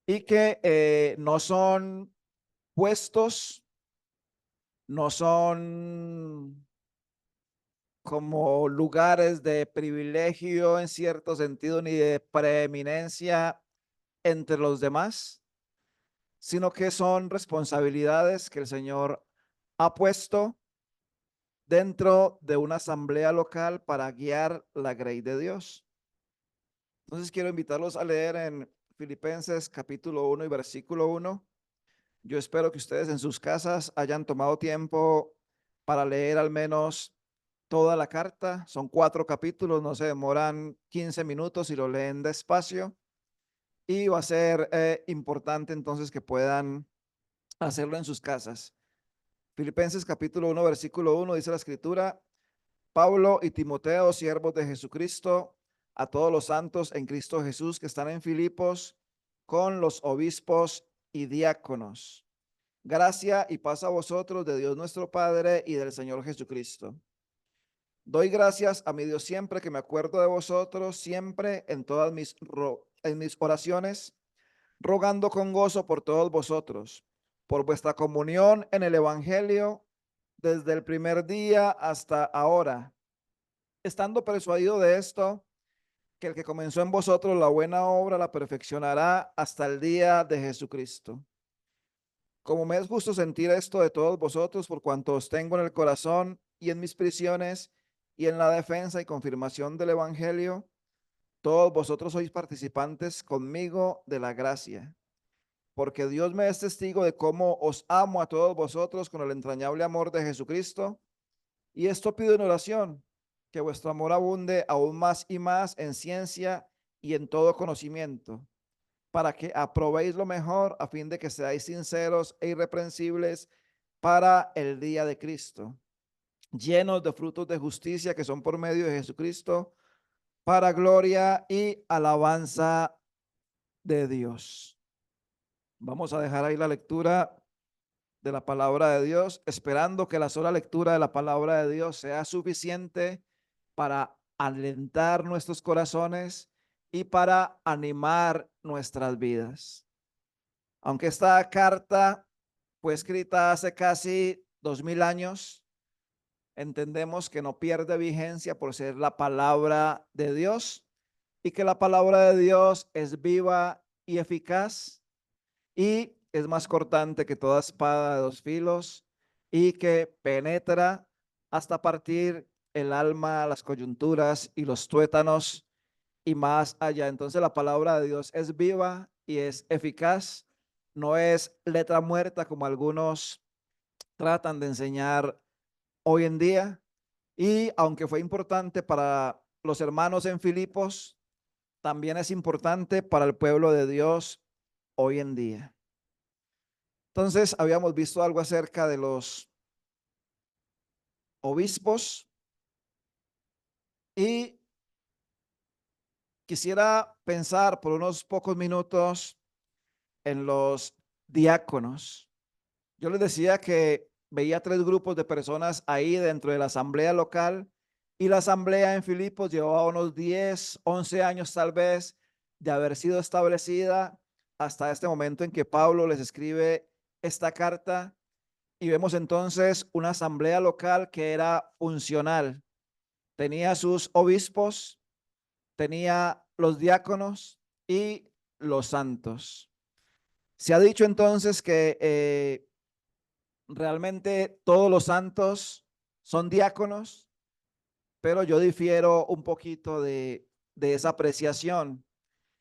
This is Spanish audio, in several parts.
y que no son puestos, no son como lugares de privilegio en cierto sentido, ni de preeminencia entre los demás, sino que son responsabilidades que el Señor ha puesto dentro de una asamblea local para guiar la grey de Dios. Entonces quiero invitarlos a leer en Filipenses capítulo 1 y versículo 1. Yo espero que ustedes en sus casas hayan tomado tiempo para leer al menos toda la carta. Son 4 capítulos, no se demoran 15 minutos y lo leen despacio. Y va a ser importante entonces que puedan hacerlo en sus casas. Filipenses capítulo 1, versículo 1 dice la escritura: Pablo y Timoteo, siervos de Jesucristo, a todos los santos en Cristo Jesús que están en Filipos, con los obispos y diáconos. Gracia y paz a vosotros de Dios nuestro Padre y del Señor Jesucristo. Doy gracias a mi Dios siempre que me acuerdo de vosotros, siempre en todas mis oraciones, rogando con gozo por todos vosotros, por vuestra comunión en el Evangelio desde el primer día hasta ahora, estando persuadido de esto, que el que comenzó en vosotros la buena obra la perfeccionará hasta el día de Jesucristo. Como me es justo sentir esto de todos vosotros, por cuanto os tengo en el corazón y en mis prisiones y en la defensa y confirmación del Evangelio, todos vosotros sois participantes conmigo de la gracia. Porque Dios me es testigo de cómo os amo a todos vosotros con el entrañable amor de Jesucristo. Y esto pido en oración, que vuestro amor abunde aún más y más en ciencia y en todo conocimiento, para que aprobéis lo mejor a fin de que seáis sinceros e irreprensibles para el día de Cristo, llenos de frutos de justicia que son por medio de Jesucristo, para gloria y alabanza de Dios. Vamos a dejar ahí la lectura de la palabra de Dios, esperando que la sola lectura de la palabra de Dios sea suficiente para alentar nuestros corazones y para animar nuestras vidas. Aunque esta carta fue escrita hace casi 2000 años, entendemos que no pierde vigencia por ser la palabra de Dios y que la palabra de Dios es viva y eficaz y es más cortante que toda espada de 2 filos y que penetra hasta partir el alma, las coyunturas y los tuétanos y más allá. Entonces la palabra de Dios es viva y es eficaz, no es letra muerta como algunos tratan de enseñar hoy en día. Y aunque fue importante para los hermanos en Filipos, también es importante para el pueblo de Dios hoy en día. Entonces, habíamos visto algo acerca de los obispos y quisiera pensar por unos pocos minutos en los diáconos. Yo les decía que veía 3 grupos de personas ahí dentro de la asamblea local y la asamblea en Filipos llevaba unos 10, 11 años tal vez de haber sido establecida hasta este momento en que Pablo les escribe esta carta. Y vemos entonces una asamblea local que era funcional. Tenía sus obispos, tenía los diáconos y los santos. Se ha dicho entonces que realmente todos los santos son diáconos, pero yo difiero un poquito de esa apreciación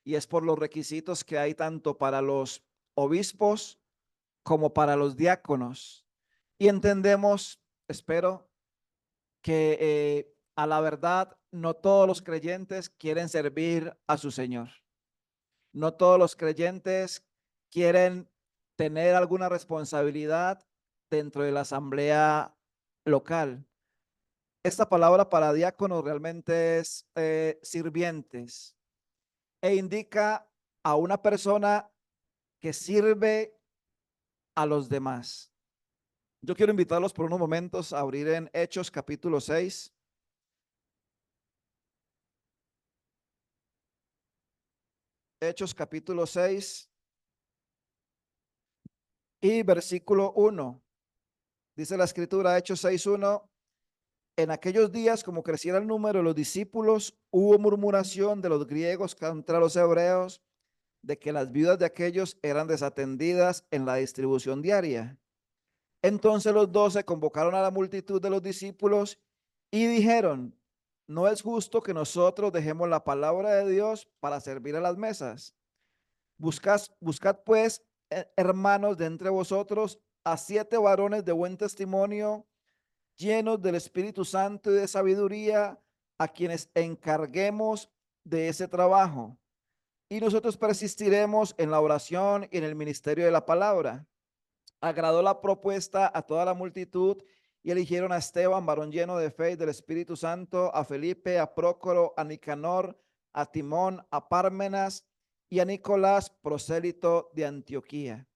y es por los requisitos que hay tanto para los obispos como para los diáconos. Y entendemos, espero, que a la verdad no todos los creyentes quieren servir a su Señor. No todos los creyentes quieren tener alguna responsabilidad dentro de la asamblea local. Esta palabra para diáconos realmente es sirvientes e indica a una persona que sirve a los demás. Yo quiero invitarlos por unos momentos a abrir en Hechos capítulo 6. Hechos capítulo 6 y versículo 1. Dice la escritura, Hechos 6:1. En aquellos días, como creciera el número de los discípulos, hubo murmuración de los griegos contra los hebreos, de que las viudas de aquellos eran desatendidas en la distribución diaria. Entonces los 12 convocaron a la multitud de los discípulos y dijeron, no es justo que nosotros dejemos la palabra de Dios para servir a las mesas. Buscad pues, hermanos, de entre vosotros a 7 varones de buen testimonio, llenos del Espíritu Santo y de sabiduría, a quienes encarguemos de ese trabajo. Y nosotros persistiremos en la oración y en el ministerio de la palabra. Agradó la propuesta a toda la multitud y eligieron a Esteban, varón lleno de fe y del Espíritu Santo, a Felipe, a Prócoro, a Nicanor, a Timón, a Pármenas y a Nicolás, prosélito de Antioquía,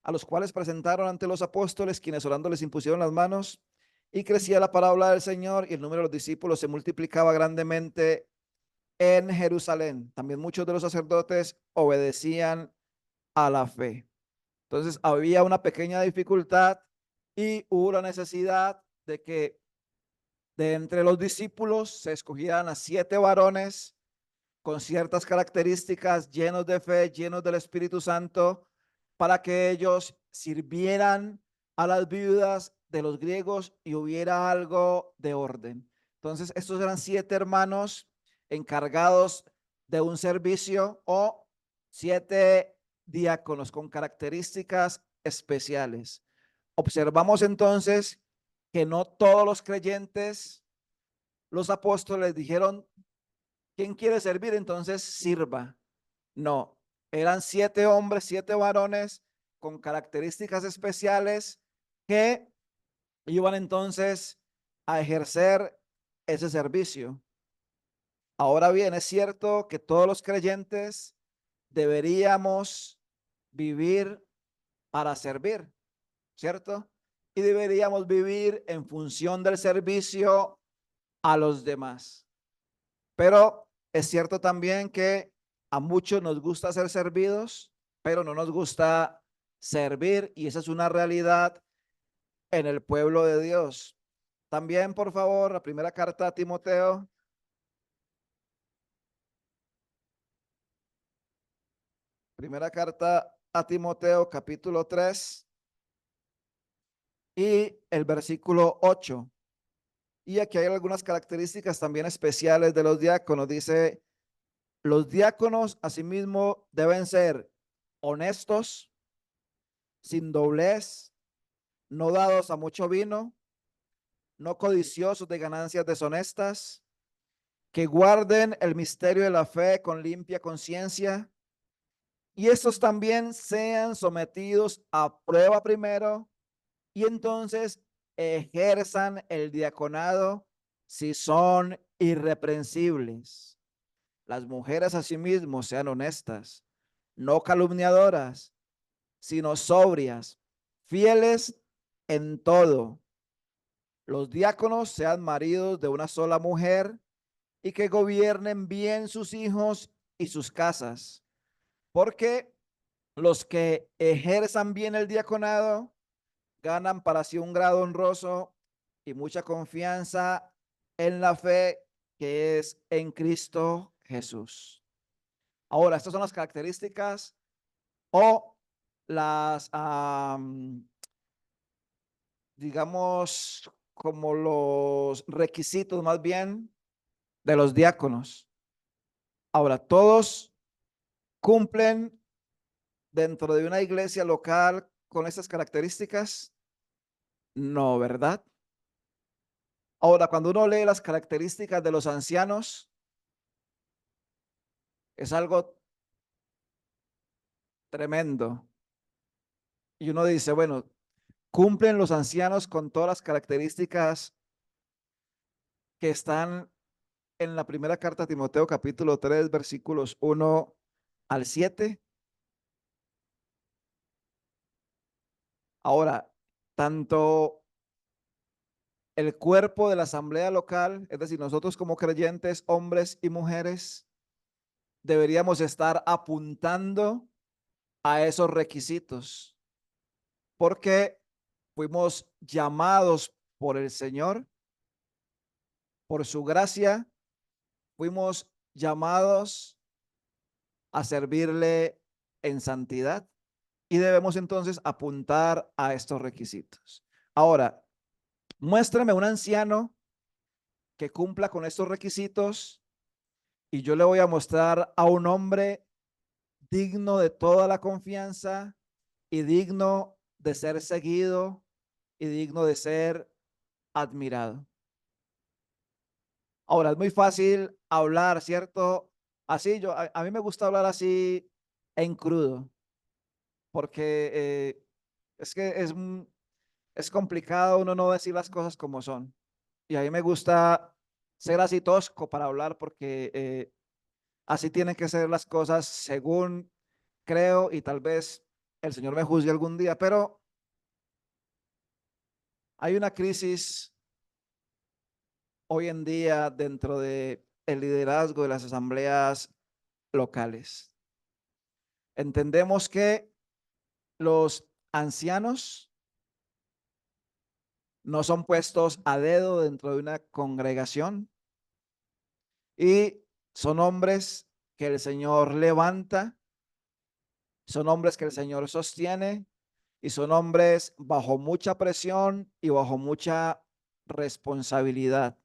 a los cuales presentaron ante los apóstoles, quienes orando les impusieron las manos, y crecía la palabra del Señor y el número de los discípulos se multiplicaba grandemente en Jerusalén. También muchos de los sacerdotes obedecían a la fe. Entonces había una pequeña dificultad y hubo la necesidad de que de entre los discípulos se escogieran a 7 varones con ciertas características, llenos de fe, llenos del Espíritu Santo, para que ellos sirvieran a las viudas de los griegos y hubiera algo de orden. Entonces, estos eran 7 hermanos encargados de un servicio o 7 diáconos con características especiales. Observamos entonces que no todos los creyentes, los apóstoles dijeron, ¿quién quiere servir? Entonces sirva. No, eran 7 hombres, 7 varones con características especiales que iban entonces a ejercer ese servicio. Ahora bien, es cierto que todos los creyentes deberíamos vivir para servir, ¿cierto? Y deberíamos vivir en función del servicio a los demás. Pero es cierto también que a muchos nos gusta ser servidos, pero no nos gusta servir, y esa es una realidad en el pueblo de Dios. También, por favor, la primera carta a Timoteo, primera carta a Timoteo, capítulo 3 y el versículo 8. Y aquí hay algunas características también especiales de los diáconos. Dice, los diáconos asimismo deben ser honestos, sin doblez, no dados a mucho vino, no codiciosos de ganancias deshonestas, que guarden el misterio de la fe con limpia conciencia, y estos también sean sometidos a prueba primero, y entonces ejerzan el diaconado si son irreprensibles. Las mujeres asimismo sean honestas, no calumniadoras, sino sobrias, fieles en todo. Los diáconos sean maridos de una sola mujer y que gobiernen bien sus hijos y sus casas, porque los que ejerzan bien el diaconado ganan para sí un grado honroso y mucha confianza en la fe que es en Cristo Jesús. Ahora, estas son las características o las, digamos, como los requisitos más bien de los diáconos. Ahora, todos cumplen dentro de una iglesia local con estas características. No, ¿verdad? Ahora, cuando uno lee las características de los ancianos, es algo tremendo. Y uno dice, bueno, cumplen los ancianos con todas las características que están en la primera carta a Timoteo, capítulo 3, versículos 1 al 7. Ahora, tanto el cuerpo de la asamblea local, es decir, nosotros como creyentes, hombres y mujeres, deberíamos estar apuntando a esos requisitos, porque fuimos llamados por el Señor, por su gracia, fuimos llamados a servirle en santidad y debemos entonces apuntar a estos requisitos. Ahora, muéstrame un anciano que cumpla con estos requisitos y yo le voy a mostrar a un hombre digno de toda la confianza y digno de ser seguido y digno de ser admirado. Ahora, es muy fácil hablar, ¿cierto? Así, a mí me gusta hablar así en crudo, porque es que es complicado uno no decir las cosas como son. Y a mí me gusta ser así tosco para hablar, porque así tienen que ser las cosas según creo, y tal vez el Señor me juzgue algún día, pero hay una crisis hoy en día dentro de el liderazgo de las asambleas locales. Entendemos que los ancianos no son puestos a dedo dentro de una congregación y son hombres que el Señor levanta, son hombres que el Señor sostiene y son hombres bajo mucha presión y bajo mucha responsabilidad.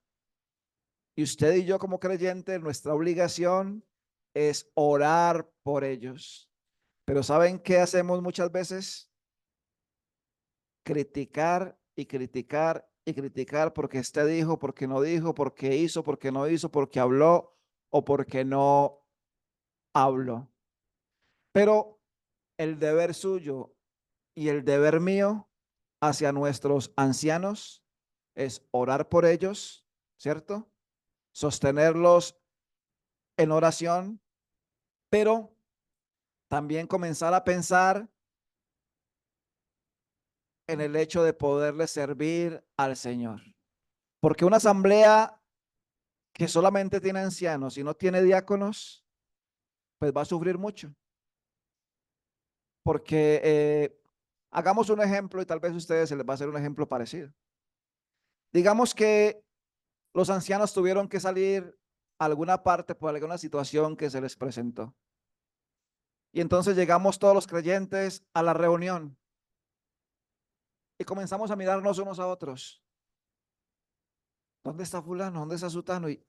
Y usted y yo como creyentes, nuestra obligación es orar por ellos. Pero ¿saben qué hacemos muchas veces? Criticar y criticar y criticar porque este dijo, porque no dijo, porque hizo, porque no hizo, porque habló o porque no habló. Pero el deber suyo y el deber mío hacia nuestros ancianos es orar por ellos, ¿cierto? Sostenerlos en oración, pero también comenzar a pensar en el hecho de poderle servir al Señor. Porque una asamblea que solamente tiene ancianos y no tiene diáconos, pues va a sufrir mucho. Porque hagamos un ejemplo y tal vez a ustedes se les va a hacer un ejemplo parecido. Digamos que los ancianos tuvieron que salir a alguna parte por alguna situación que se les presentó. Y entonces llegamos todos los creyentes a la reunión y comenzamos a mirarnos unos a otros. ¿Dónde está fulano? ¿Dónde está sutano? ¿Y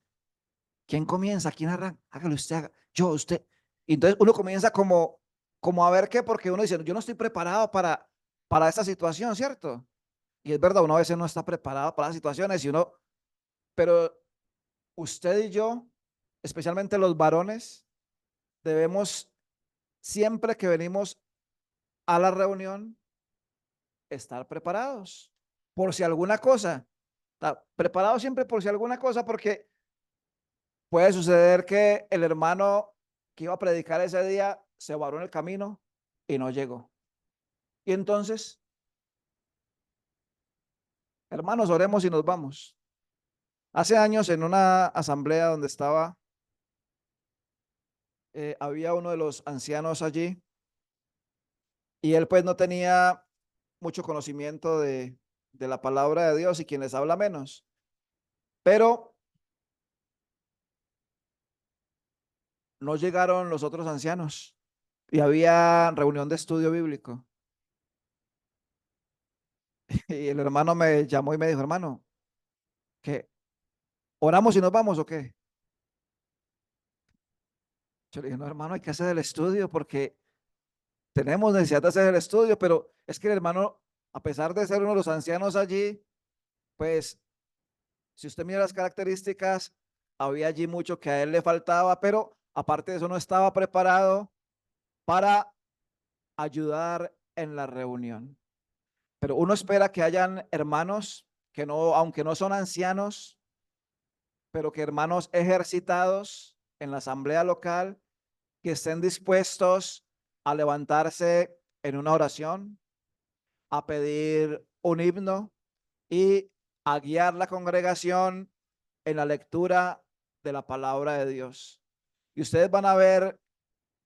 quién comienza? ¿Quién arranca? Hágalo usted, yo, usted. Y entonces uno comienza como a ver qué, porque uno dice, yo no estoy preparado para esta situación, ¿cierto? Y es verdad, uno a veces no está preparado para las situaciones y uno, pero usted y yo, especialmente los varones, debemos siempre que venimos a la reunión estar preparados por si alguna cosa, preparados siempre por si alguna cosa, porque puede suceder que el hermano que iba a predicar ese día se varó en el camino y no llegó. Y entonces, hermanos, oremos y nos vamos. Hace años en una asamblea donde estaba, había uno de los ancianos allí y él pues no tenía mucho conocimiento de la palabra de Dios y quien les habla menos. Pero no llegaron los otros ancianos y había reunión de estudio bíblico. Y el hermano me llamó y me dijo, hermano, ¿qué? ¿Oramos y nos vamos o qué? Yo le dije, no, hermano, hay que hacer el estudio porque tenemos necesidad de hacer el estudio, pero es que el hermano, a pesar de ser uno de los ancianos allí, pues si usted mira las características, había allí mucho que a él le faltaba, pero aparte de eso no estaba preparado para ayudar en la reunión. Pero uno espera que hayan hermanos que no, aunque no son ancianos, pero que hermanos ejercitados en la asamblea local, que estén dispuestos a levantarse en una oración, a pedir un himno y a guiar la congregación en la lectura de la palabra de Dios. Y ustedes van a ver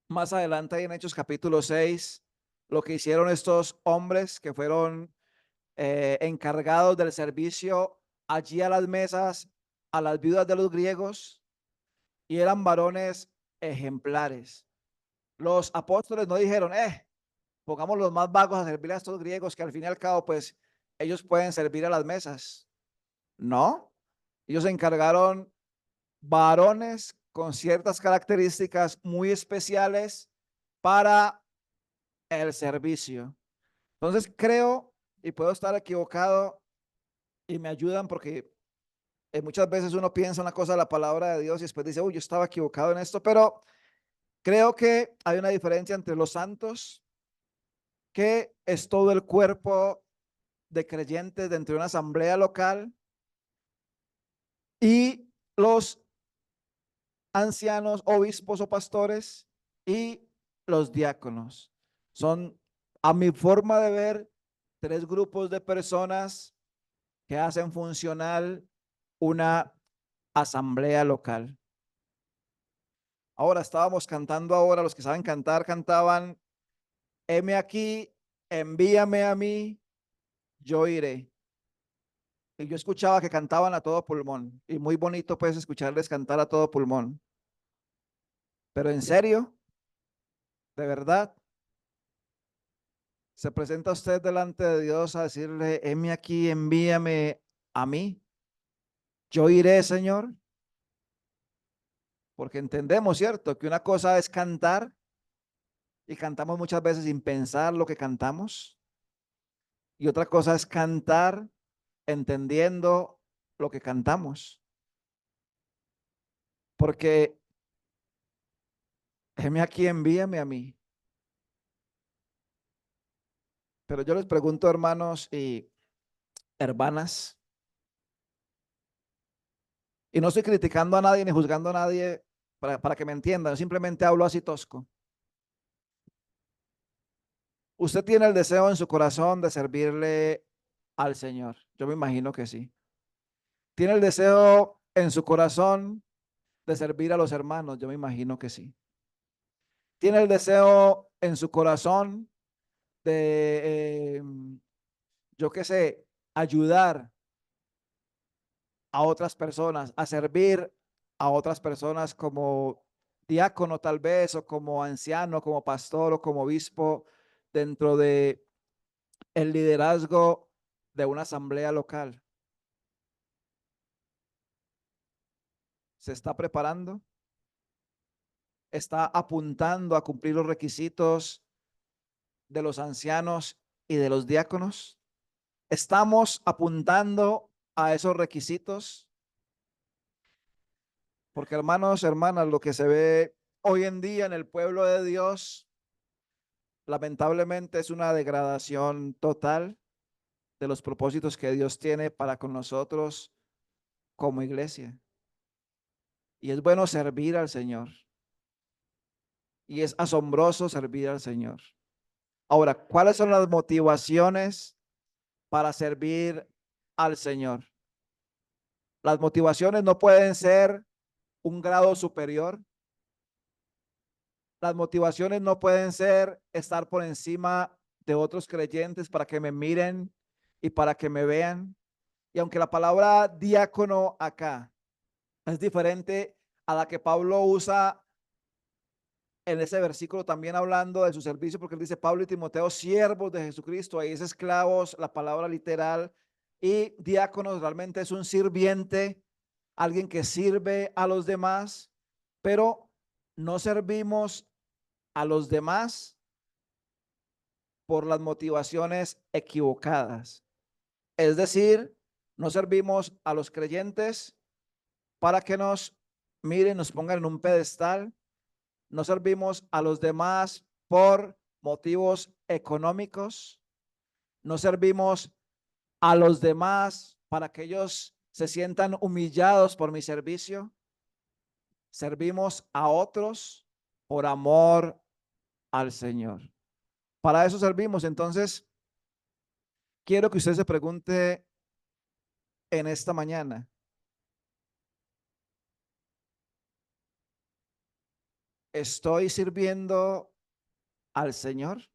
más adelante ahí en Hechos capítulo 6 lo que hicieron estos hombres que fueron encargados del servicio allí a las mesas, a las viudas de los griegos, y eran varones ejemplares. Los apóstoles no dijeron, pongamos los más vagos a servir a estos griegos que al fin y al cabo, pues ellos pueden servir a las mesas. No, ellos se encargaron varones con ciertas características muy especiales para el servicio. Entonces creo, y puedo estar equivocado, y me ayudan porque muchas veces uno piensa una cosa de la palabra de Dios y después dice, uy, yo estaba equivocado en esto, pero creo que hay una diferencia entre los santos, que es todo el cuerpo de creyentes dentro de una asamblea local, y los ancianos, obispos o pastores y los diáconos. Son, a mi forma de ver, tres grupos de personas que hacen funcional una asamblea local. Ahora estábamos cantando, ahora los que saben cantar cantaban, heme aquí, envíame a mí, yo iré. Y yo escuchaba que cantaban a todo pulmón, y muy bonito pues escucharles cantar a todo pulmón. Pero en serio, de verdad, se presenta usted delante de Dios a decirle, heme aquí, envíame a mí, yo iré, Señor. Porque entendemos, ¿cierto? Que una cosa es cantar y cantamos muchas veces sin pensar lo que cantamos. Y otra cosa es cantar entendiendo lo que cantamos. Porque heme aquí, envíame a mí. Pero yo les pregunto, hermanos y hermanas, y no estoy criticando a nadie ni juzgando a nadie para que me entiendan, simplemente hablo así tosco. ¿Usted tiene el deseo en su corazón de servirle al Señor? Yo me imagino que sí. ¿Tiene el deseo en su corazón de servir a los hermanos? Yo me imagino que sí. ¿Tiene el deseo en su corazón de, yo qué sé, ayudar a otras personas, a servir a otras personas como diácono tal vez, o como anciano, como pastor o como obispo dentro de el liderazgo de una asamblea local? ¿Se está preparando? ¿Está apuntando a cumplir los requisitos de los ancianos y de los diáconos? ¿Estamos apuntando a esos requisitos? Porque hermanos, hermanas, lo que se ve hoy en día en el pueblo de Dios, lamentablemente es una degradación total de los propósitos que Dios tiene para con nosotros como iglesia. Y es bueno servir al Señor. Y es asombroso servir al Señor. Ahora, ¿cuáles son las motivaciones para servir al Señor? Las motivaciones no pueden ser un grado superior. Las motivaciones no pueden ser estar por encima de otros creyentes para que me miren y para que me vean. Y aunque la palabra diácono acá es diferente a la que Pablo usa en ese versículo, también hablando de su servicio, porque él dice Pablo y Timoteo, siervos de Jesucristo, ahí es esclavos, la palabra literal, y diáconos realmente es un sirviente, alguien que sirve a los demás, pero no servimos a los demás por las motivaciones equivocadas. Es decir, no servimos a los creyentes para que nos miren, nos pongan en un pedestal. No servimos a los demás por motivos económicos. No servimos a los demás para que ellos se sientan humillados por mi servicio. Servimos a otros por amor al Señor. Para eso servimos. Entonces, quiero que usted se pregunte en, esta mañana, ¿Estoy sirviendo al Señor?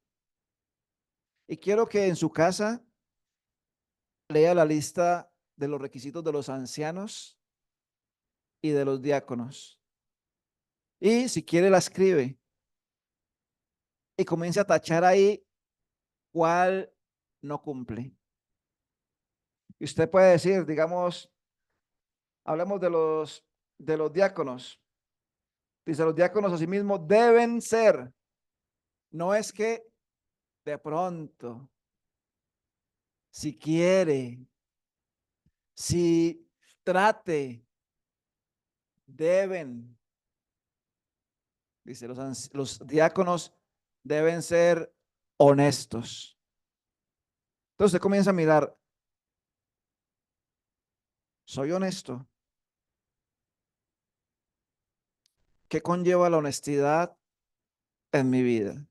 Y quiero que en su casa lea la lista de los requisitos de los ancianos y de los diáconos. Y si quiere la escribe y comience a tachar ahí cuál no cumple. Y usted puede decir, digamos, hablemos de los diáconos. Dice, los diáconos asimismo deben ser. No es que de pronto, si quiere, si trate, deben. Dice, los diáconos deben ser honestos. Entonces usted comienza a mirar, ¿soy honesto? ¿Qué conlleva la honestidad en mi vida?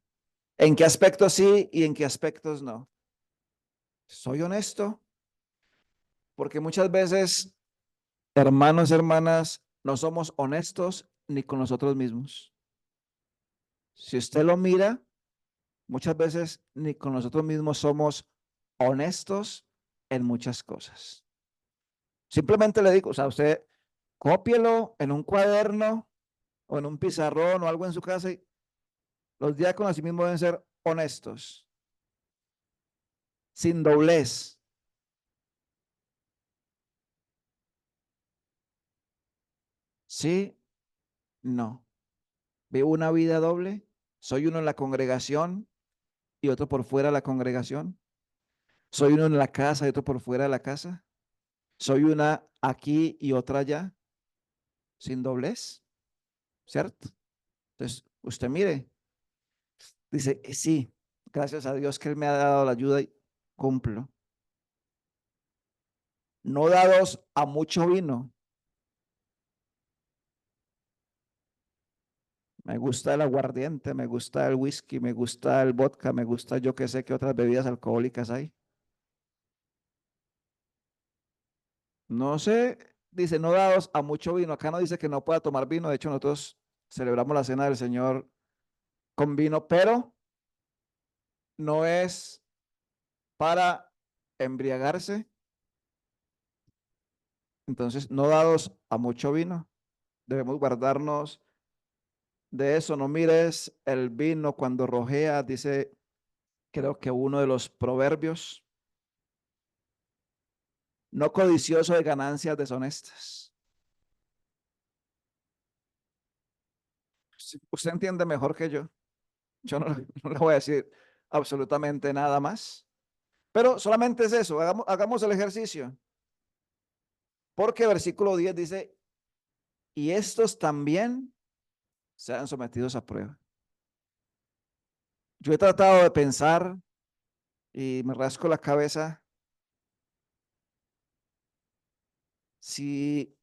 ¿En qué aspectos sí y en qué aspectos no? ¿Soy honesto? Porque muchas veces, hermanos, hermanas, no somos honestos ni con nosotros mismos. Si usted lo mira, muchas veces ni con nosotros mismos somos honestos en muchas cosas. Simplemente le digo, o sea, usted cópielo en un cuaderno o en un pizarrón o algo en su casa y los diáconos así mismo deben ser honestos, sin doblez. Sí, no. Vivo una vida doble. Soy uno en la congregación y otro por fuera de la congregación. Soy uno en la casa y otro por fuera de la casa. Soy una aquí y otra allá, sin doblez, ¿cierto? Entonces, usted mire, dice, sí, gracias a Dios que Él me ha dado la ayuda y cumplo. No dados a mucho vino. Me gusta el aguardiente, me gusta el whisky, me gusta el vodka, me gusta yo que sé qué otras bebidas alcohólicas hay. No sé, dice, no dados a mucho vino. Acá no dice que no pueda tomar vino. De hecho, nosotros celebramos la cena del Señor con vino, pero no es para embriagarse. Entonces, no dados a mucho vino. Debemos guardarnos de eso. No mires el vino cuando rojea, dice, creo que uno de los proverbios, no codicioso de ganancias deshonestas. Usted entiende mejor que yo. Yo no, no le voy a decir absolutamente nada más. Pero solamente es eso, hagamos el ejercicio. Porque versículo 10 dice, y estos también sean sometidos a prueba. Yo he tratado de pensar y me rasco la cabeza si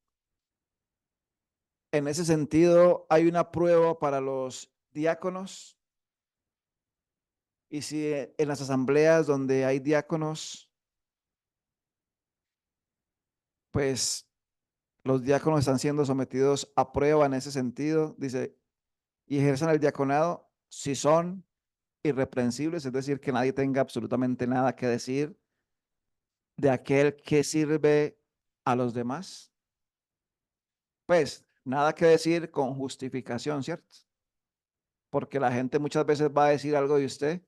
en ese sentido hay una prueba para los diáconos y si en las asambleas donde hay diáconos, pues los diáconos están siendo sometidos a prueba en ese sentido, dice, y ejercen el diaconado si son irreprensibles, es decir, que nadie tenga absolutamente nada que decir de aquel que sirve a los demás. Pues nada que decir con justificación, ¿cierto? Porque la gente muchas veces va a decir algo de usted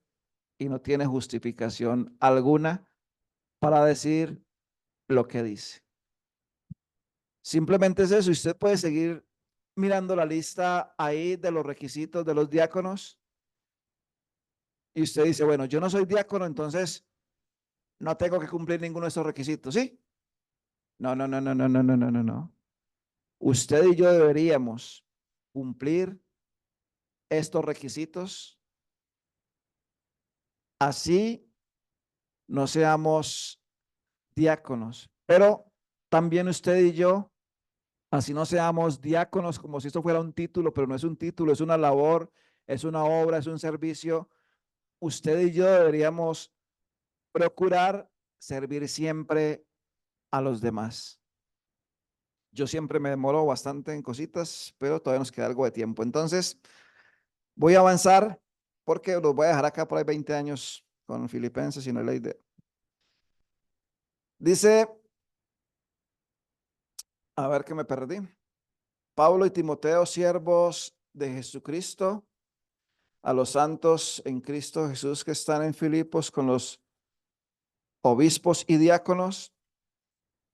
y no tiene justificación alguna para decir lo que dice. Simplemente es eso. Usted puede seguir mirando la lista ahí de los requisitos de los diáconos y usted dice, bueno, yo no soy diácono, entonces no tengo que cumplir ninguno de esos requisitos, ¿sí? No, no, no, no, no, no, no, no, no, no. Usted y yo deberíamos cumplir estos requisitos, así no seamos diáconos, pero también usted y yo, así no seamos diáconos como si esto fuera un título, pero no es un título, es una labor, es una obra, es un servicio. Usted y yo deberíamos procurar servir siempre a los demás. Yo siempre me demoro bastante en cositas, pero todavía nos queda algo de tiempo. Entonces, Voy a avanzar porque los voy a dejar acá por ahí 20 años con Filipenses y no es la idea. Dice, a ver que me perdí. Pablo y Timoteo, siervos de Jesucristo, a los santos en Cristo Jesús que están en Filipos con los obispos y diáconos,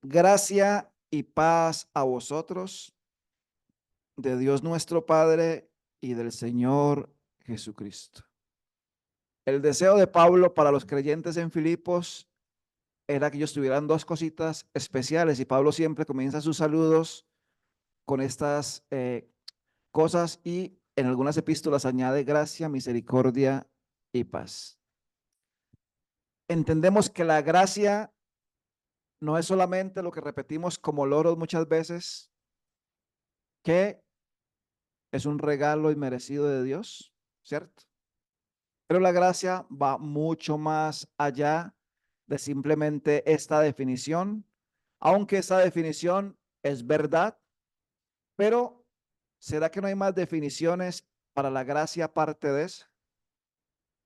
gracia y paz a vosotros, de Dios nuestro Padre y del Señor Jesucristo. El deseo de Pablo para los creyentes en Filipos era que ellos tuvieran dos cositas especiales y Pablo siempre comienza sus saludos con estas cosas y en algunas epístolas añade gracia, misericordia y paz. Entendemos que la gracia no es solamente lo que repetimos como loros muchas veces, que es un regalo inmerecido de Dios, ¿cierto? Pero la gracia va mucho más allá de simplemente esta definición, aunque esa definición es verdad, pero ¿será que no hay más definiciones para la gracia aparte de eso?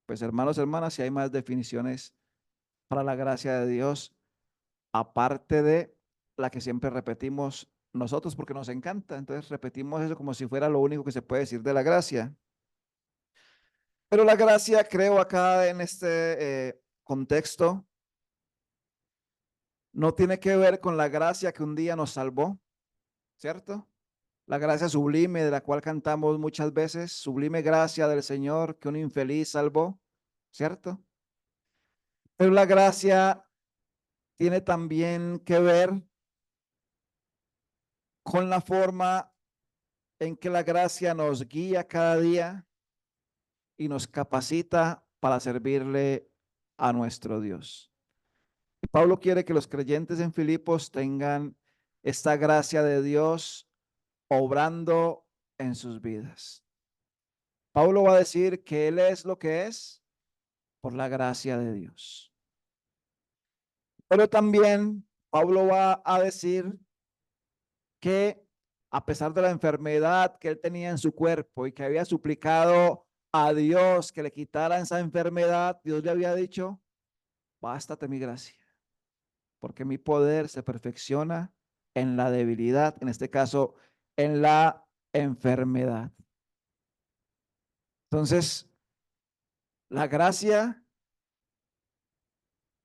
Pues hermanos, hermanas, si hay más definiciones para la gracia de Dios, aparte de la que siempre repetimos nosotros porque nos encanta. Entonces repetimos eso como si fuera lo único que se puede decir de la gracia. Pero la gracia, creo acá en este contexto, no tiene que ver con la gracia que un día nos salvó, ¿cierto? La gracia sublime de la cual cantamos muchas veces, sublime gracia del Señor que un infeliz salvó, ¿cierto? Pero la gracia tiene también que ver con la forma en que la gracia nos guía cada día y nos capacita para servirle a nuestro Dios. Y Pablo quiere que los creyentes en Filipos tengan esta gracia de Dios obrando en sus vidas. Pablo va a decir que él es lo que es por la gracia de Dios. Pero también Pablo va a decir que a pesar de la enfermedad que él tenía en su cuerpo y que había suplicado a Dios que le quitara esa enfermedad, Dios le había dicho, bástate mi gracia, porque mi poder se perfecciona en la debilidad, en este caso, en la enfermedad. Entonces, la gracia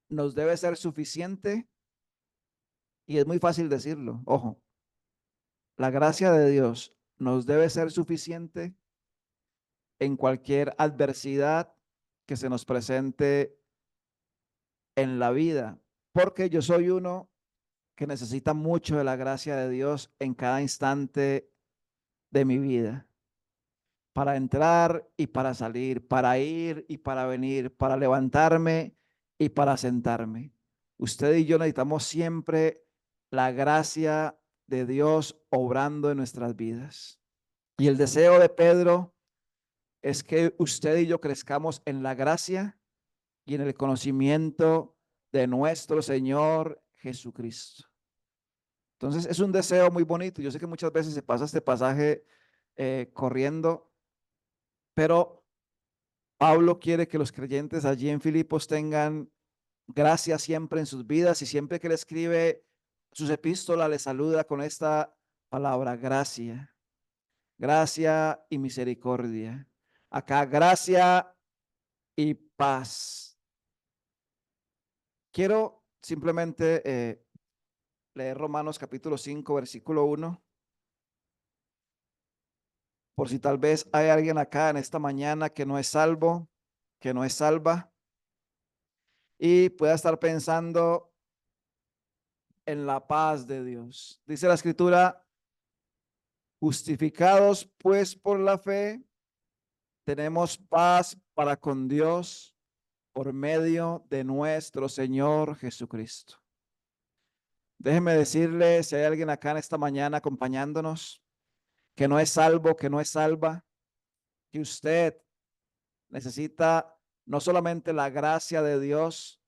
nos debe ser suficiente y es muy fácil decirlo. Ojo, la gracia de Dios nos debe ser suficiente en cualquier adversidad que se nos presente en la vida, porque yo soy uno que necesita mucho de la gracia de Dios en cada instante de mi vida, para entrar y para salir, para ir y para venir, para levantarme y para sentarme. Usted y yo necesitamos siempre la gracia de Dios obrando en nuestras vidas. Y el deseo de Pedro es que usted y yo crezcamos en la gracia y en el conocimiento de nuestro Señor Jesucristo. Entonces es un deseo muy bonito. Yo sé que muchas veces se pasa este pasaje corriendo, pero Pablo quiere que los creyentes allí en Filipos tengan gracia siempre en sus vidas y siempre que le escribe sus epístolas le saluda con esta palabra, gracia, gracia y misericordia. Acá, gracia y paz. Quiero simplemente leer Romanos capítulo 5, versículo 1, por si tal vez hay alguien acá en esta mañana que no es salvo, que no es salva y pueda estar pensando en la paz de Dios. Dice la escritura, justificados pues por la fe, tenemos paz para con Dios por medio de nuestro Señor Jesucristo. Déjeme decirle, si hay alguien acá en esta mañana acompañándonos, que no es salvo, que no es salva, que usted necesita no solamente la gracia de Dios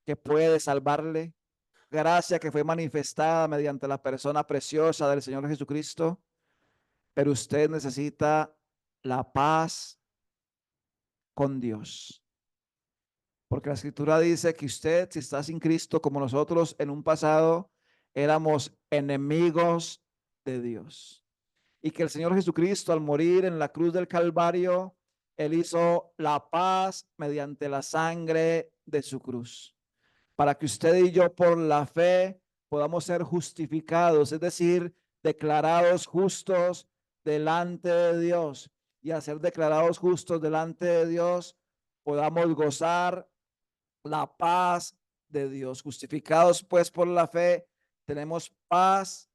que puede salvarle, gracia que fue manifestada mediante la persona preciosa del Señor Jesucristo, pero usted necesita la paz con Dios. Porque la escritura dice que usted, si está sin Cristo, como nosotros en un pasado, éramos enemigos de Dios. Y que el Señor Jesucristo, al morir en la cruz del Calvario, Él hizo la paz mediante la sangre de su cruz, para que usted y yo por la fe podamos ser justificados, es decir, declarados justos delante de Dios. Y al ser declarados justos delante de Dios, podamos gozar la paz de Dios. Justificados pues por la fe, tenemos paz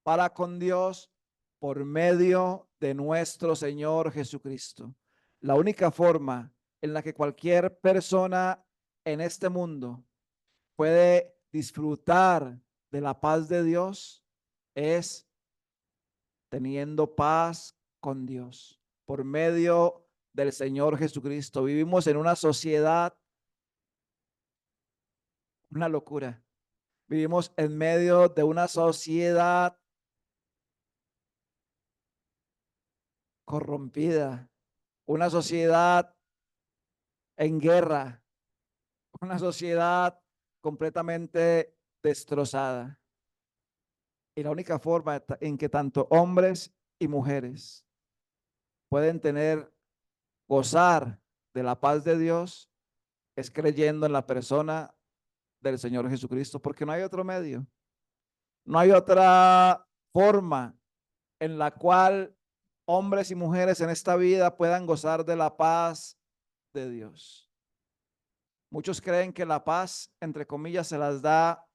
para con Dios por medio de nuestro Señor Jesucristo. La única forma en la que cualquier persona en este mundo puede disfrutar de la paz de Dios es teniendo paz con Dios por medio del Señor Jesucristo. Vivimos en una sociedad, una locura. Vivimos en medio de una sociedad corrompida, una sociedad en guerra, una sociedad completamente destrozada. Y la única forma en que tanto hombres y mujeres pueden gozar de la paz de Dios es creyendo en la persona del Señor Jesucristo, porque no hay otro medio, no hay otra forma en la cual hombres y mujeres en esta vida puedan gozar de la paz de Dios. Muchos creen que la paz, entre comillas, se las da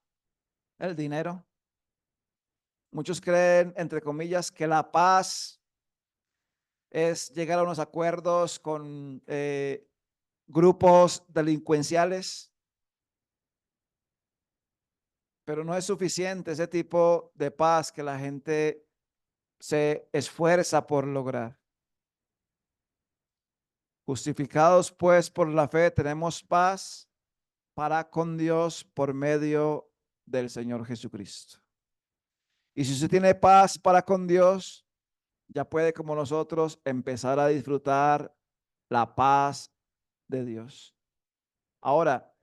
el dinero. Muchos creen, entre comillas, que la paz es llegar a unos acuerdos con grupos delincuenciales, pero no es suficiente ese tipo de paz que la gente se esfuerza por lograr. Justificados pues por la fe, tenemos paz para con Dios por medio del Señor Jesucristo. Y si usted tiene paz para con Dios, ya puede como nosotros empezar a disfrutar la paz de Dios. Ahora,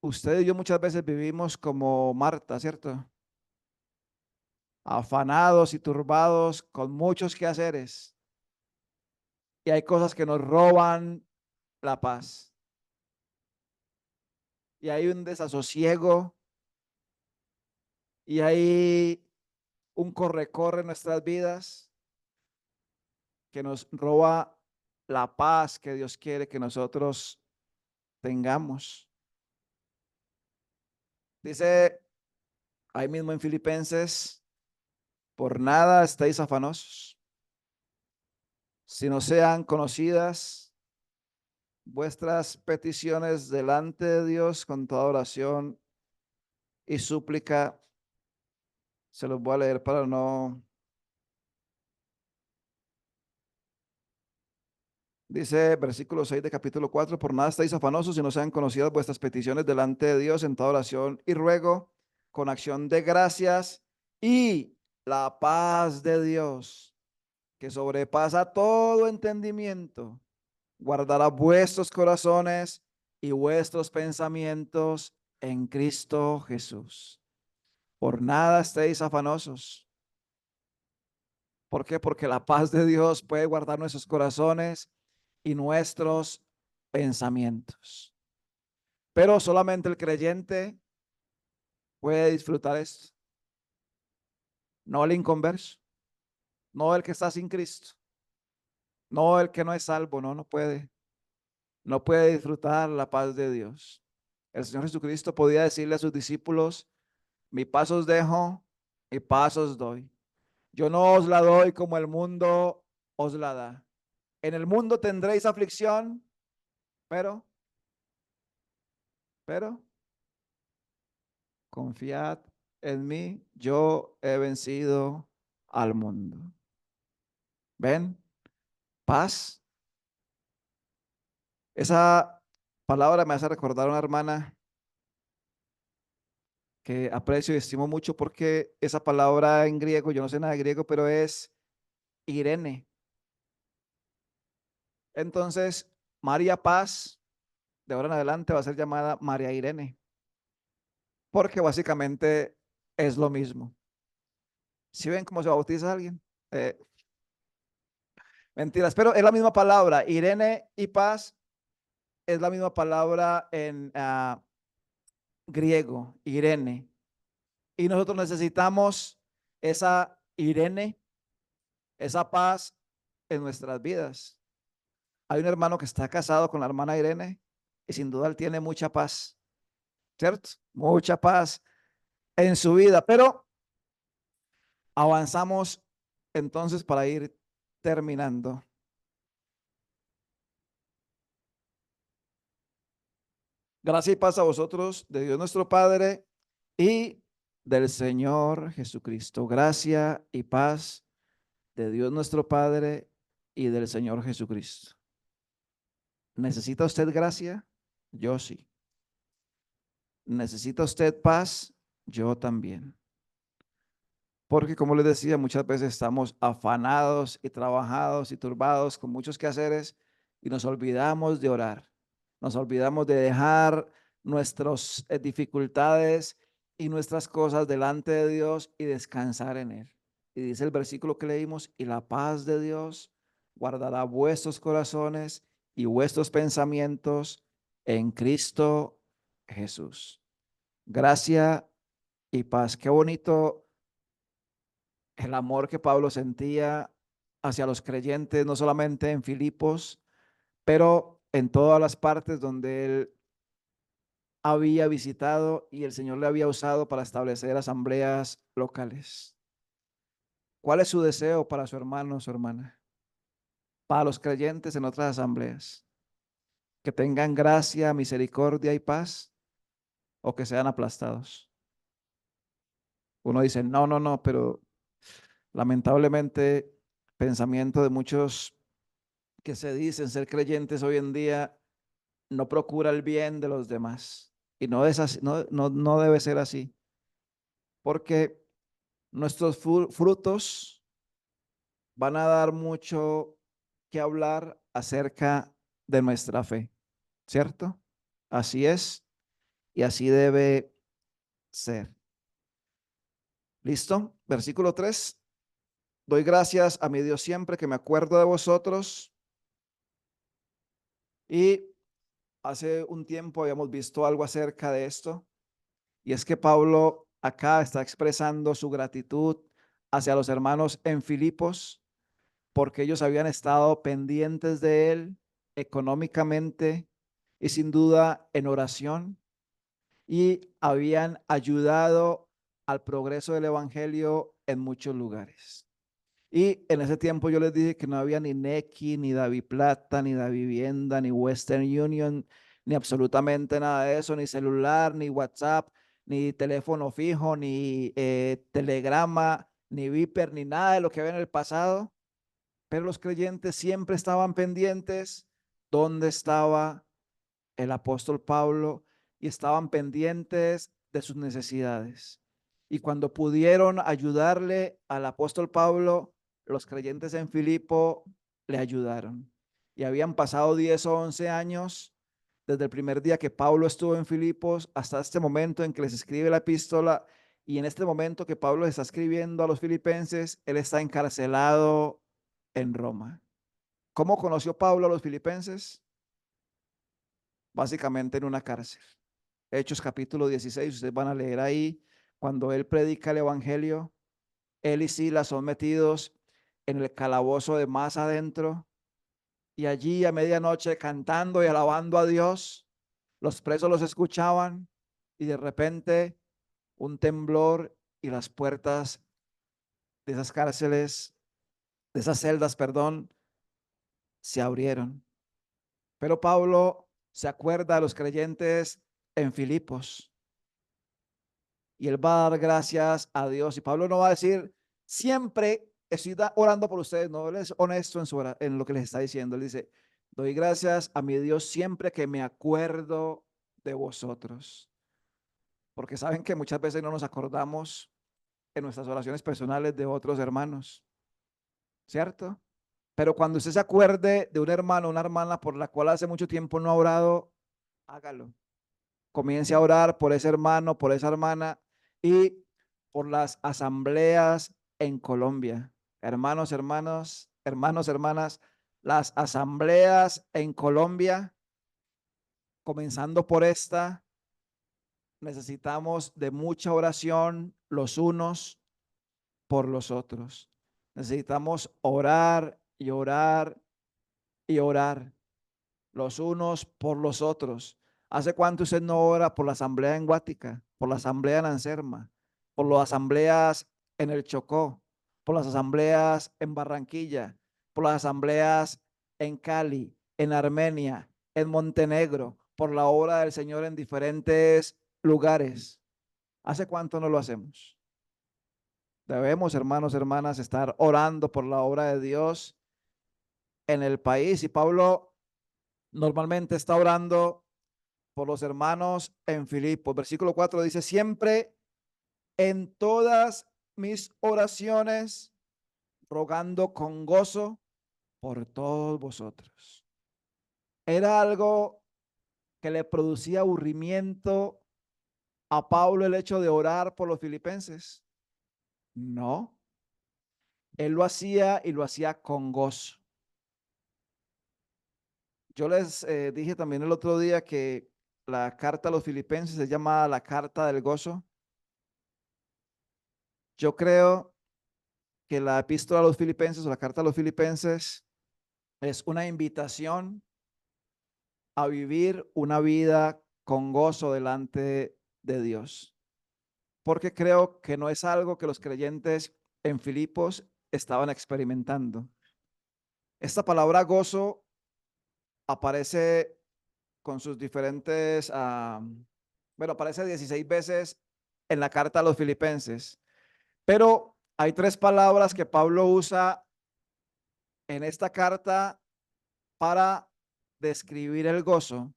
usted y yo muchas veces vivimos como Marta, ¿cierto? Afanados y turbados con muchos quehaceres. Y hay cosas que nos roban la paz. Y hay un desasosiego y hay un corre-corre en nuestras vidas que nos roba la paz que Dios quiere que nosotros tengamos. Dice ahí mismo en Filipenses, por nada estéis afanosos, si no sean conocidas vuestras peticiones delante de Dios con toda oración y súplica. Se los voy a leer para no. Dice versículo 6 de capítulo 4, por nada estáis afanosos si no sean conocidas vuestras peticiones delante de Dios en toda oración y ruego con acción de gracias, y la paz de Dios, que sobrepasa todo entendimiento, guardará vuestros corazones y vuestros pensamientos en Cristo Jesús. Por nada estéis afanosos. ¿Por qué? Porque la paz de Dios puede guardar nuestros corazones y nuestros pensamientos. Pero solamente el creyente puede disfrutar esto, no el inconverso, no el que está sin Cristo, no el que no es salvo, no puede, no puede disfrutar la paz de Dios. El Señor Jesucristo podía decirle a sus discípulos, mi paz os dejo, mi paz os doy. Yo no os la doy como el mundo os la da. En el mundo tendréis aflicción, pero, pero, confiad en mí, yo he vencido al mundo. ¿Ven? Paz. Esa palabra me hace recordar a una hermana que aprecio y estimo mucho porque esa palabra en griego, yo no sé nada de griego, pero es Irene. Entonces, María Paz, de ahora en adelante, va a ser llamada María Irene, porque básicamente es lo mismo. ¿Sí ven cómo se bautiza alguien? Eh, Mentiras, pero es la misma palabra. Irene y Paz es la misma palabra en griego, Irene. Y nosotros necesitamos esa Irene, esa paz en nuestras vidas. Hay un hermano que está casado con la hermana Irene y sin duda él tiene mucha paz, ¿cierto? Mucha paz en su vida, pero avanzamos entonces para ir terminando. Gracia y paz a vosotros, de Dios nuestro Padre y del Señor Jesucristo. Gracia y paz de Dios nuestro Padre y del Señor Jesucristo. ¿Necesita usted gracia? Yo sí. ¿Necesita usted paz? Yo también. Porque como les decía, muchas veces estamos afanados y trabajados y turbados con muchos quehaceres y nos olvidamos de orar. Nos olvidamos de dejar nuestras dificultades y nuestras cosas delante de Dios y descansar en Él. Y dice el versículo que leímos, y la paz de Dios guardará vuestros corazones y vuestros pensamientos en Cristo Jesús. Gracia y paz. Qué bonito el amor que Pablo sentía hacia los creyentes, no solamente en Filipos, pero en todas las partes donde él había visitado y el Señor le había usado para establecer asambleas locales. ¿Cuál es su deseo para su hermano o su hermana? Para los creyentes en otras asambleas, que tengan gracia, misericordia y paz o que sean aplastados. Uno dice, no, no, no, pero lamentablemente pensamiento de muchos que se dicen ser creyentes hoy en día no procura el bien de los demás. Y no es así, no debe ser así, porque nuestros frutos van a dar mucho que hablar acerca de nuestra fe, ¿cierto? Así es y así debe ser. ¿Listo? Versículo 3. Doy gracias a mi Dios siempre que me acuerdo de vosotros. Y hace un tiempo habíamos visto algo acerca de esto. Y es que Pablo acá está expresando su gratitud hacia los hermanos en Filipos porque ellos habían estado pendientes de él económicamente y sin duda en oración y habían ayudado al progreso del evangelio en muchos lugares. Y en ese tiempo yo les dije que no había ni Nequi, ni Daviplata, ni Davivienda, ni Western Union, ni absolutamente nada de eso, ni celular, ni WhatsApp, ni teléfono fijo, ni telegrama, ni Viper, ni nada de lo que había en el pasado. Pero los creyentes siempre estaban pendientes dónde estaba el apóstol Pablo y estaban pendientes de sus necesidades. Y cuando pudieron ayudarle al apóstol Pablo, los creyentes en Filipo le ayudaron. Y habían pasado 10 o 11 años desde el primer día que Pablo estuvo en Filipos hasta este momento en que les escribe la epístola. Y en este momento que Pablo está escribiendo a los filipenses, él está encarcelado en Roma. ¿Cómo conoció Pablo a los filipenses? Básicamente en una cárcel. Hechos capítulo 16, ustedes van a leer ahí, cuando él predica el evangelio, él y Silas son metidos en el calabozo de más adentro y allí a medianoche cantando y alabando a Dios, los presos los escuchaban y de repente un temblor y las puertas de esas cárceles, de esas celdas, perdón, se abrieron. Pero Pablo se acuerda a los creyentes en Filipos y él va a dar gracias a Dios. Y Pablo no va a decir, siempre estoy orando por ustedes, no, él es honesto en lo que les está diciendo. Él dice, doy gracias a mi Dios siempre que me acuerdo de vosotros. Porque saben que muchas veces no nos acordamos en nuestras oraciones personales de otros hermanos, ¿cierto? Pero cuando usted se acuerde de un hermano, una hermana por la cual hace mucho tiempo no ha orado, hágalo. Comience a orar por ese hermano, por esa hermana y por las asambleas en Colombia. Hermanos, hermanas, las asambleas en Colombia, comenzando por esta, necesitamos de mucha oración los unos por los otros. Necesitamos orar y orar y orar los unos por los otros. ¿Hace cuánto usted no ora por la asamblea en Guática, por la asamblea en Anserma, por las asambleas en el Chocó, por las asambleas en Barranquilla, por las asambleas en Cali, en Armenia, en Montenegro, por la obra del Señor en diferentes lugares? ¿Hace cuánto no lo hacemos? Debemos, hermanos, hermanas, estar orando por la obra de Dios en el país. Y Pablo normalmente está orando por los hermanos en Filipos. Versículo 4 dice, siempre en todas mis oraciones, rogando con gozo por todos vosotros. Era algo que le producía aburrimiento a Pablo el hecho de orar por los filipenses. No, él lo hacía y lo hacía con gozo. Yo les dije también el otro día que la carta a los filipenses es llamada la carta del gozo. Yo creo que la epístola a los filipenses o la carta a los filipenses es una invitación a vivir una vida con gozo delante de Dios. Porque creo que no es algo que los creyentes en Filipos estaban experimentando. Esta palabra gozo aparece con sus diferentes, bueno, aparece 16 veces en la carta a los filipenses, pero hay tres palabras que Pablo usa en esta carta para describir el gozo.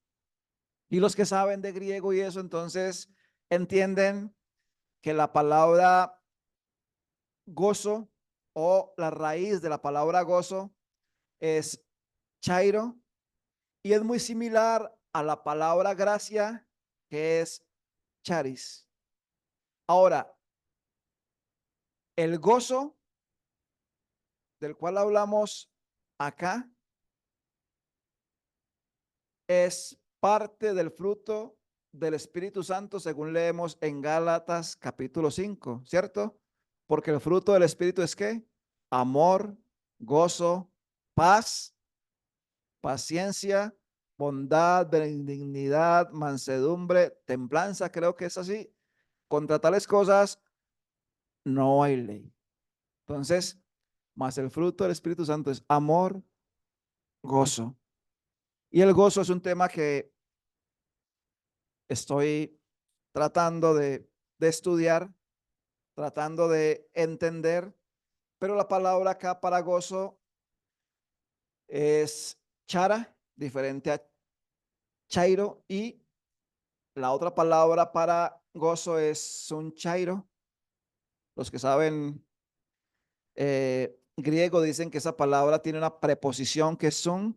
Y los que saben de griego y eso, entonces entienden que la palabra gozo o la raíz de la palabra gozo es chairo y es muy similar a la palabra gracia que es charis. Ahora, el gozo del cual hablamos acá es parte del fruto del Espíritu Santo según leemos en Gálatas capítulo 5, ¿cierto? Porque el fruto del Espíritu es ¿qué? Amor, gozo, paz, paciencia, bondad, benignidad, mansedumbre, templanza, creo que es así. Contra tales cosas no hay ley. Entonces, más el fruto del Espíritu Santo es amor, gozo. Y el gozo es un tema que estoy tratando de estudiar, tratando de entender, pero la palabra acá para gozo es chara, diferente a chairo, y la otra palabra para gozo es un chairo. Los que saben griego dicen que esa palabra tiene una preposición que es un,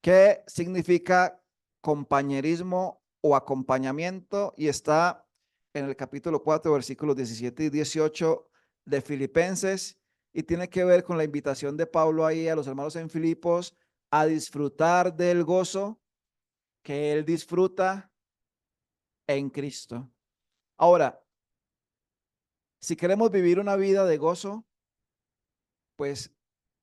que significa compañerismo o acompañamiento y está en el capítulo 4, versículos 17 y 18 de Filipenses y tiene que ver con la invitación de Pablo ahí a los hermanos en Filipos a disfrutar del gozo que él disfruta en Cristo. Ahora, si queremos vivir una vida de gozo, pues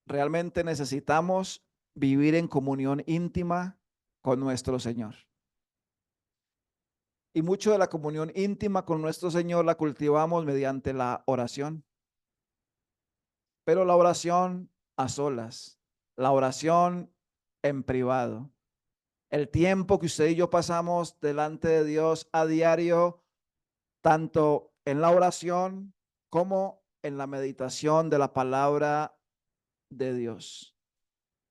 realmente necesitamos vivir en comunión íntima con nuestro Señor. Y mucho de la comunión íntima con nuestro Señor la cultivamos mediante la oración. Pero la oración a solas, la oración en privado. El tiempo que usted y yo pasamos delante de Dios a diario, tanto en la oración como en la meditación de la palabra de Dios.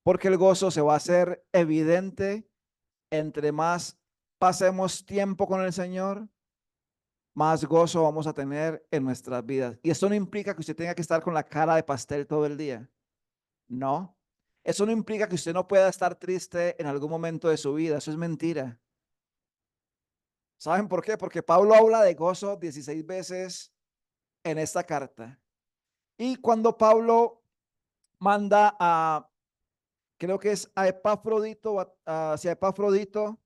Porque el gozo se va a hacer evidente entre más pasemos tiempo con el Señor, más gozo vamos a tener en nuestras vidas. Y esto no implica que usted tenga que estar con la cara de pastel todo el día. No. Eso no implica que usted no pueda estar triste en algún momento de su vida. Eso es mentira. ¿Saben por qué? Porque Pablo habla de gozo 16 veces en esta carta. Y cuando Pablo manda a, creo que es a Epafrodito, hacia Epafrodito,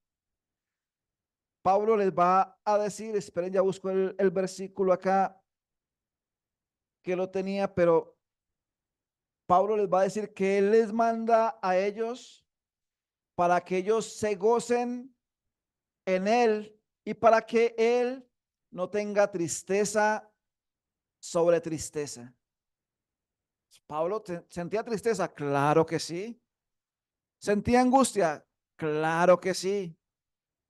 Pablo les va a decir, esperen, ya busco el versículo acá que lo tenía, pero Pablo les va a decir que él les manda a ellos para que ellos se gocen en él y para que él no tenga tristeza sobre tristeza. Pablo sentía tristeza, claro que sí. Sentía angustia, claro que sí.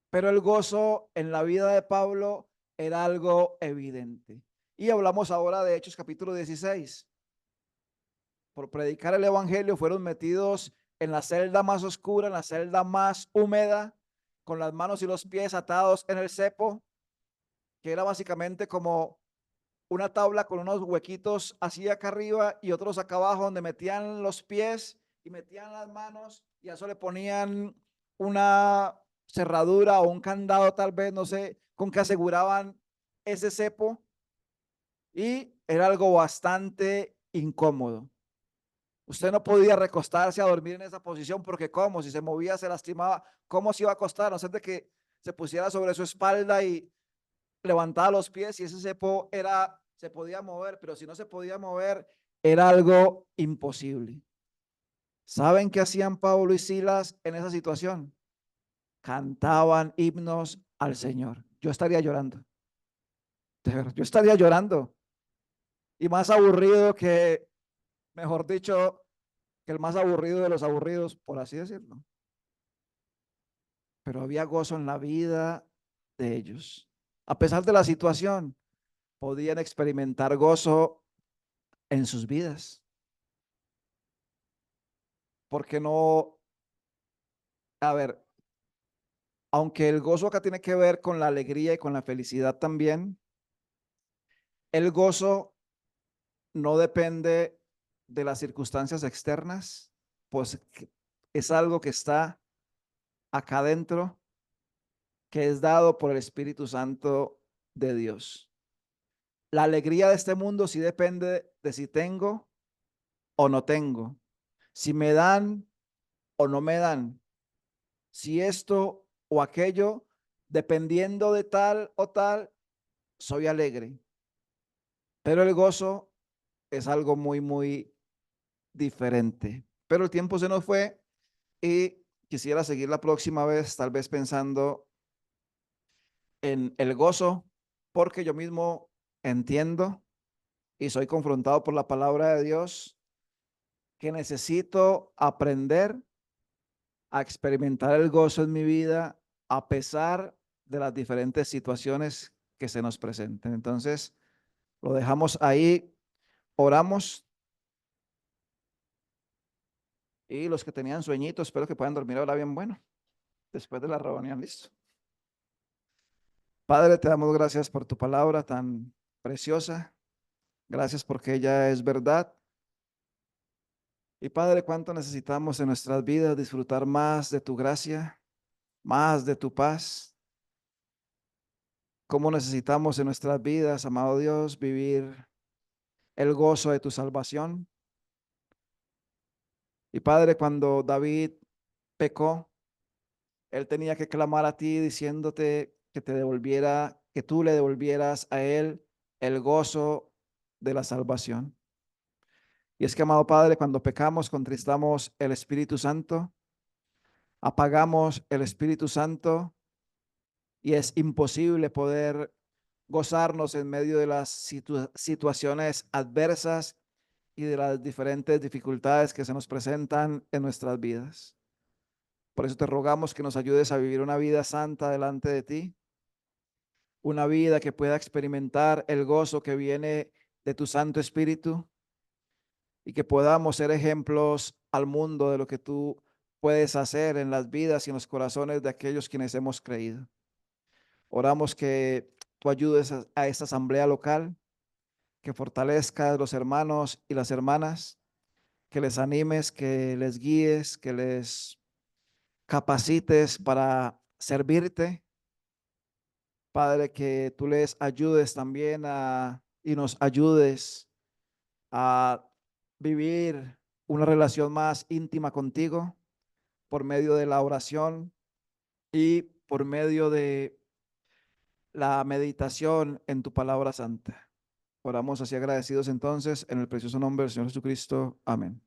Pero el gozo en la vida de Pablo era algo evidente. Y hablamos ahora de Hechos capítulo 16. Por predicar el evangelio fueron metidos en la celda más oscura, en la celda más húmeda, con las manos y los pies atados en el cepo, que era básicamente como una tabla con unos huequitos así acá arriba y otros acá abajo donde metían los pies y metían las manos y a eso le ponían una cerradura o un candado tal vez, no sé, con que aseguraban ese cepo y era algo bastante incómodo. Usted no podía recostarse a dormir en esa posición porque cómo, si se movía se lastimaba, cómo se iba a acostar, no sé de que se pusiera sobre su espalda y levantaba los pies y ese cepo era, se podía mover, pero si no se podía mover, era algo imposible. ¿Saben qué hacían Pablo y Silas en esa situación? Cantaban himnos al Señor. Yo estaría llorando. De verdad, yo estaría llorando. Y más aburrido que, mejor dicho, que el más aburrido de los aburridos, por así decirlo. Pero había gozo en la vida de ellos. A pesar de la situación, podían experimentar gozo en sus vidas. Porque no, a ver, aunque el gozo acá tiene que ver con la alegría y con la felicidad también, el gozo no depende de las circunstancias externas, pues es algo que está acá adentro, que es dado por el Espíritu Santo de Dios. La alegría de este mundo sí depende de si tengo o no tengo, si me dan o no me dan, si esto o aquello, dependiendo de tal o tal, soy alegre. Pero el gozo es algo muy, muy diferente. Pero el tiempo se nos fue y quisiera seguir la próxima vez, tal vez pensando en el gozo, porque yo mismo entiendo y soy confrontado por la palabra de Dios que necesito aprender a experimentar el gozo en mi vida a pesar de las diferentes situaciones que se nos presenten. Entonces, lo dejamos ahí, oramos y los que tenían sueñitos, espero que puedan dormir ahora bien bueno, después de la reunión, listo. Padre, te damos gracias por tu palabra tan preciosa. Gracias porque ella es verdad. Y Padre, cuánto necesitamos en nuestras vidas disfrutar más de tu gracia, más de tu paz. Cómo necesitamos en nuestras vidas, amado Dios, vivir el gozo de tu salvación. Y Padre, cuando David pecó, él tenía que clamar a ti diciéndote que te devolviera, que tú le devolvieras a él el gozo de la salvación. Y es que, amado Padre, cuando pecamos, contristamos el Espíritu Santo, apagamos el Espíritu Santo y es imposible poder gozarnos en medio de las situaciones adversas y de las diferentes dificultades que se nos presentan en nuestras vidas. Por eso te rogamos que nos ayudes a vivir una vida santa delante de ti, una vida que pueda experimentar el gozo que viene de tu Santo Espíritu y que podamos ser ejemplos al mundo de lo que tú puedes hacer en las vidas y en los corazones de aquellos quienes hemos creído. Oramos que tú ayudes a esta asamblea local, que fortalezcas los hermanos y las hermanas, que les animes, que les guíes, que les capacites para servirte. Padre, que tú les ayudes también y nos ayudes a vivir una relación más íntima contigo por medio de la oración y por medio de la meditación en tu palabra santa. Oramos así agradecidos entonces en el precioso nombre del Señor Jesucristo. Amén.